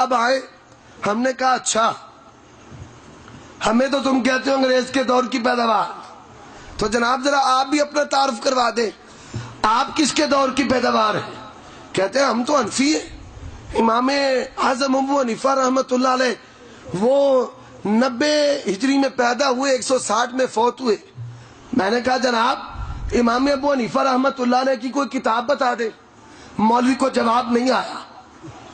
اب آئے. ہم نے کہا اچھا ہمیں تو تم کہتے ہو انگریز کے دور کی پیداوار, تو جناب ذرا آپ بھی اپنا تعارف کروا دیں, آپ کس کے دور کی پیداوار ہیں؟ کہتے ہیں ہم تو حنفی ہیں. امام اعظم ابو حنیفہ رحمۃ اللہ علیہ وہ 90 ہجری میں پیدا ہوئے, 160 میں فوت ہوئے. میں نے کہا جناب امام ابو حنیفہ رحمۃ اللہ علیہ کی کوئی کتاب بتا دے. مولوی کو جواب نہیں آیا,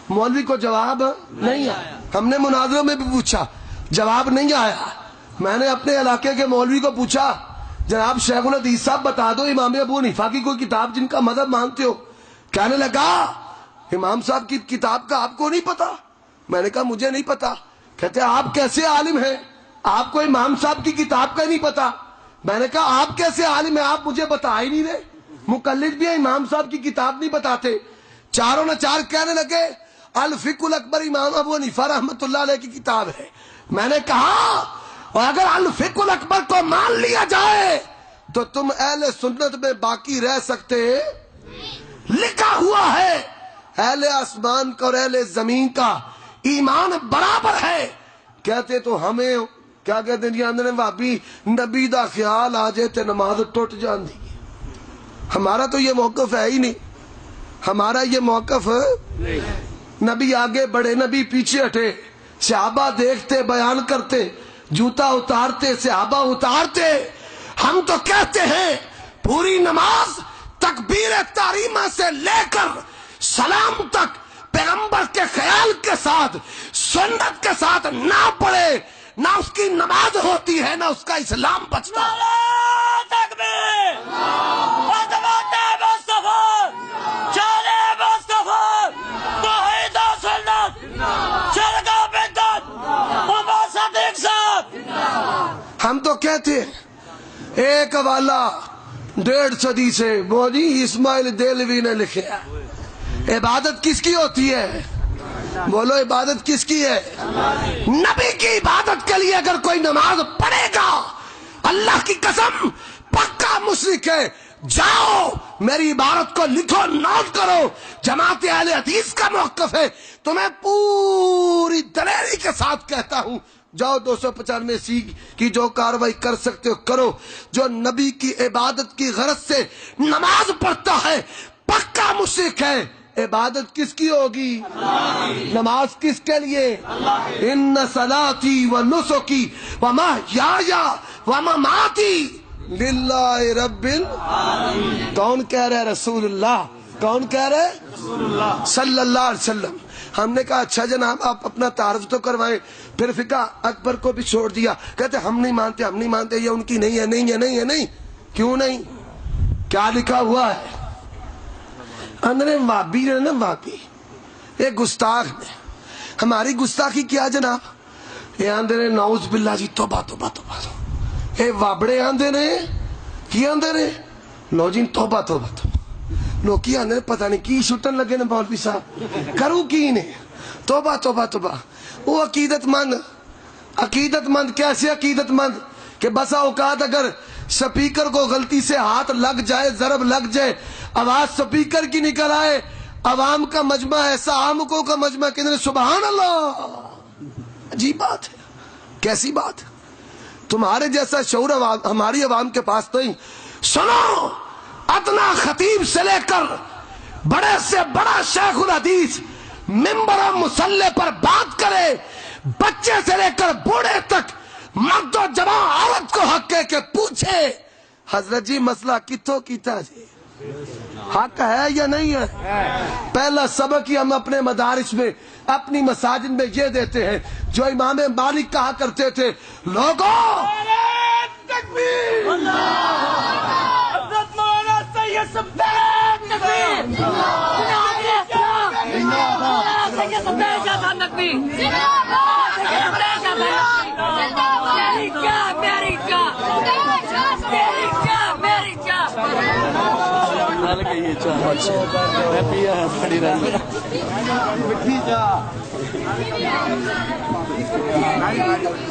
مولوی کو جواب نہیں آیا. ہم نے مناظروں میں بھی پوچھا, جواب نہیں آیا. میں نے اپنے علاقے کے مولوی کو پوچھا جناب شیخ الحدیث صاحب بتا دو امام ابو حنیفہ کی کوئی کتاب جن کا مذہب مانتے ہو. کہنے لگا امام صاحب کی کتاب کا آپ کو نہیں پتا؟ میں نے کہا مجھے نہیں پتا. کہتے آپ کیسے عالم ہیں, آپ کو امام صاحب کی کتاب کا نہیں پتا؟ میں نے کہا آپ کیسے عالم ہیں, آپ مجھے بتا ہی نہیں رہے. مقلد بھی امام صاحب کی کتاب نہیں بتاتے. چاروں نچار کہنے لگے الفقہ الاکبر امام ابو حنیفہ رحمۃ اللہ علیہ کی کتاب ہے. میں نے کہا اور اگر الفقہ الاکبر کو مان لیا جائے تو تم اہل سنت میں باقی رہ سکتے. لکھا ہوا ہے اہل آسمان کا اور اہل زمین کا ایمان برابر ہے. کہتے تو ہمیں کیا کہتے ہیں بھابی نبی دا خیال آ جائے تے نماز ٹوٹ جاندی. ہمارا تو یہ موقف ہے ہی نہیں, ہمارا یہ موقف نبی آگے بڑھے نبی پیچھے ہٹے, صحابہ دیکھتے بیان کرتے, جوتا اتارتے صحابہ اتارتے. ہم تو کہتے ہیں پوری نماز تکبیر تحریمہ سے لے کر سلام تک پیغمبر کے خیال کے ساتھ سنت کے ساتھ نہ پڑھے نہ اس کی نماز ہوتی ہے نہ اس کا اسلام بچتا. ہم تو کہتے ہیں ایک حوالہ 1.5 صدی سے وہ جی اسماعیل دہلوی نے لکھا, عبادت کس کی ہوتی ہے؟ بولو عبادت کس کی ہے؟ نبی کی عبادت کے لیے اگر کوئی نماز پڑھے گا اللہ کی قسم پکا مشرک ہے. جاؤ میری عبارت کو لکھو, نوٹ کرو. جماعت اہل حدیث کا موقف ہے, تو میں پوری دلیری کے ساتھ کہتا ہوں جاؤ 295 کی جو کاروائی کر سکتے ہو کرو. جو نبی کی عبادت کی غرض سے نماز پڑھتا ہے پکا مشرک ہے. عبادت کس کی ہوگی؟ نماز کس کے لیے؟ ان صلاتی و نسکی و محیای و مماتی للہ رب العالمین. کون کہہ رہے رسول اللہ؟ کون کہہ رہے؟ رسول اللہ صلی اللہ علیہ وسلم. ہم نے کہا اچھا جناب آپ اپنا تعارف تو کروائیں. پھر فقہ اکبر کو بھی چھوڑ دیا. کہتے ہم نہیں مانتے, ہم نہیں مانتے, یہ ان کی نہیں ہے, نہیں ہے, نہیں ہے. نہیں کیوں نہیں؟ کیا لکھا ہوا ہے؟ اندر وابی نے نا, وابی ایک گستاخ نے ہماری گستاخی کیا جناب. یہ آندے نعوذ باللہ جی توبہ توبہ توبہ. اے وابڑے آندے نے کی آندے نے لو جی توبہ توبہ توبہ. لوگ کی آندے پتہ نہیں کی شٹن لگے نے مولوی صاحب کروں کی نے توبہ توبہ توبہ. وہ عقیدت مند کیسے عقیدت مند کہ بسا اوقات اگر سپیکر کو غلطی سے ہاتھ لگ جائے, ضرب لگ جائے, آواز سپیکر کی نکل آئے, عوام کا مجمع ایسا عامکوں کا مجمع کہ سبحان اللہ. عجیب بات ہے, کیسی بات ہے. تمہارے جیسا شعور ہماری عوام کے پاس نہیں. سنو ادنا خطیب سے لے کر بڑے سے بڑا شیخ الحدیث ممبر و مصلی پر بات کرے, بچے سے لے کر بوڑھے تک, مرد و جوان عورت کو حق ہے کہ پوچھے حضرت جی مسئلہ کتوں کیتا جی, حق ہے یا نہیں ہے؟ پہلا سبق ہی ہم اپنے مدارس میں اپنی مساجد میں یہ دیتے ہیں جو امام مالک کہا کرتے تھے, لوگوں تکبیر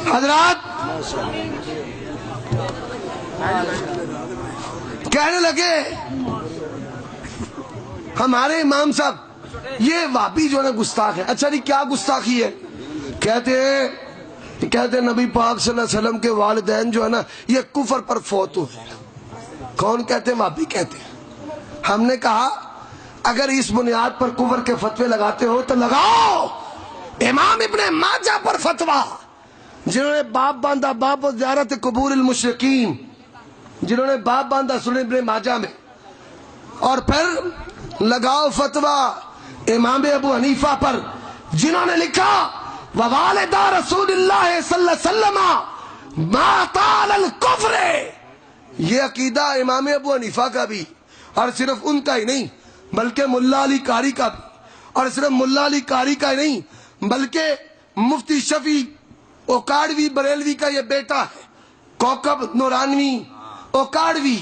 حضرات کہنے لگے ہمارے امام صاحب یہ وابی جو ہے گستاخ ہے. اچھا جی کیا گستاخی ہے؟ کہتے ہیں نبی پاک صلی اللہ علیہ وسلم کے والدین جو ہے نا یہ کفر پر فوت ہوئے. کون کہتے ہیں؟ وابی کہتے ہیں. ہم نے کہا اگر اس بنیاد پر کفر کے فتوے لگاتے ہو تو لگاؤ امام ابن ماجہ پر فتویٰ، جنہوں نے باپ باندھا باب و زیارت قبور المشرکین، جنہوں نے باپ باندھا سنن ابن ماجہ میں. اور پھر لگاؤ فتویٰ امام ابو حنیفہ پر، جنہوں نے لکھا ووالدہ رسول اللہ صلی اللہ علیہ وسلم ماتا علی الکفر. یہ عقیدہ امام ابو حنیفہ کا بھی، اور صرف ان کا ہی نہیں بلکہ ملا علی قاری کا بھی، اور صرف ملا علی قاری کا ہی نہیں بلکہ مفتی شفیع اوکاڑوی بریلوی کا یہ بیٹا ہے کوکب نورانوی اوکاڑوی.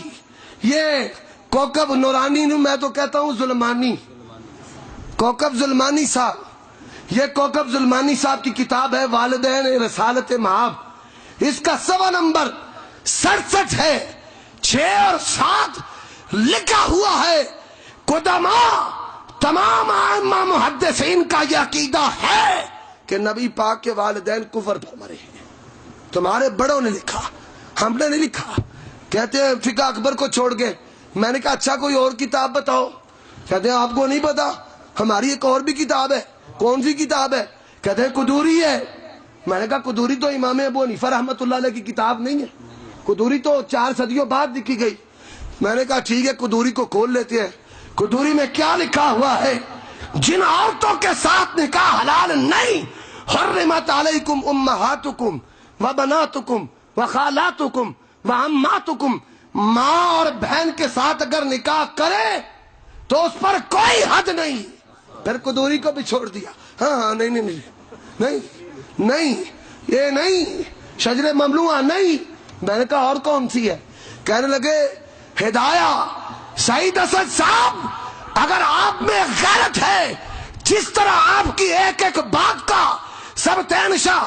یہ کوکب نورانی میں تو کہتا ہوں ظلمانی، کوکب ظلمانی صاحب. یہ کوکب ظلمانی صاحب کی کتاب ہے والدین رسالت مآب. اس کا 7 نمبر 67 ہے، 6 اور 7 لکھا ہوا ہے قدما تمام ائمہ محدثین کا یہ عقیدہ ہے کہ نبی پاک کے والدین کفر پر مرے ہیں. تمہارے بڑوں نے لکھا، ہم نے نہیں لکھا. کہتے ہیں فقہ اکبر کو چھوڑ کے. میں نے کہا اچھا کوئی اور کتاب بتاؤ. کہتے ہیں آپ کو نہیں پتا، ہماری ایک اور بھی کتاب ہے. کون سی کتاب ہے؟ کہتے ہیں قدوری ہے. میں نے کہا قدوری تو امام ابو حنیفہ رحمۃ اللہ علیہ کی کتاب نہیں ہے، قدوری تو 4 صدیوں بعد لکھی گئی. میں نے کہا ٹھیک ہے قدوری کو کھول لیتے ہیں. قدوری میں کیا لکھا ہوا ہے؟ جن عورتوں کے ساتھ نکاح حلال نہیں، حرمت علیکم امہاتکم وبناتکم وخالاتکم وعماتکم، ماں اور بہن کے ساتھ اگر نکاح کرے تو اس پر کوئی حد نہیں. پھر قدوری کو بھی چھوڑ دیا. ہاں نہیں یہ نہیں، شجر ممنوعہ نہیں. میں نے کہا اور کون سی ہے؟ کہنے لگے ہدایہ. سعید اسد صاحب اگر آپ میں غیرت ہے، جس طرح آپ کی ایک ایک بات کا سب تینشا